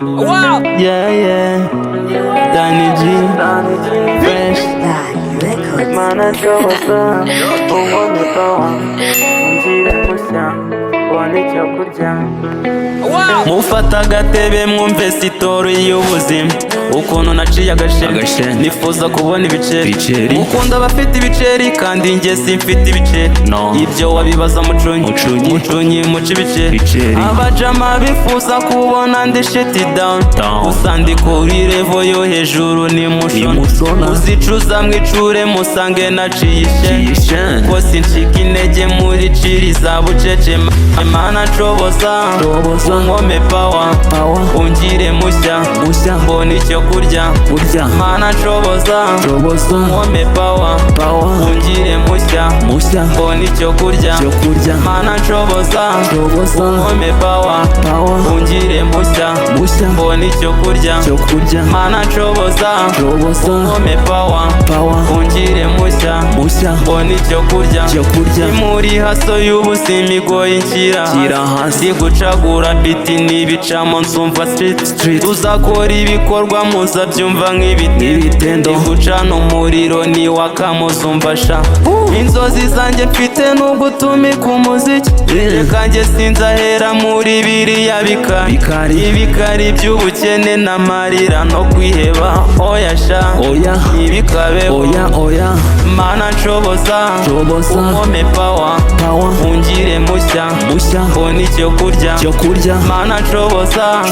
Wow. Yeah, yeah. Danny G. Fresh. Mana coboza umwonekawa ungire mushya ubone icyo kurya. Mufata agatebe mwumve sitori y'ubuzima, ukuntu naciye agasheni nifuza kubona ibiceri. Mukunda abafite ibiceri kandi njye simfite ibiceri. Ibyo wabibaza mucunyi muca ibiceri. Abajama bifuza kubona ndi shit down, gusa ndi kuri level yo hejuru ni mushona. Uzicuza mwicure musange naciye isheni, ko sincika intege muri ciri za bucece. Mana coboza unkome power, ungire mushya mbona icyo kurya. Mana coboza unkome power, ungire mushya mbona icyo kurya. Mana coboza unkome power, ungire mushya mbona icyo kurya. Mana coboza unkome power, ungire mushya mbona icyo kurya. Ni muri haso y'ubuzima igoye inshyira hasi, gucagura biti n'ibicamo nsumva street. Tuzakora ibikorwa muzabyumva nk'ibiti, ndi gucana umuriro niwakamo zumva sha. Inzozi zanjye mfite n'ugutumika umuziki, reka njye sinzahera muri biriya ibikari by'ubukene n'amarira no kwiheba. Oya sha ntibikabeho. Mana coboza unkome power, ungire mushya mbona icyo kurya. Mana coboza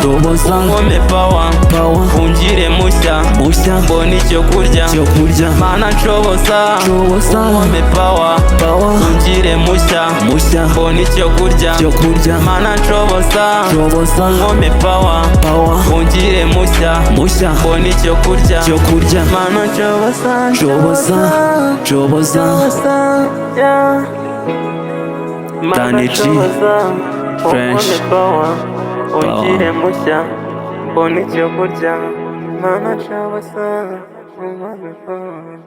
unkome power, ungire mushya mbona icyo kurya. Mana coboza unkome power, ungire mushya mbona icyo kurya. Mana coboza unkome power, ungire mushya mbona icyo kurya. Mana coboza Danny G. Fresh. Ungire mushya mbona icyo kurya. Mana coboza unkome power.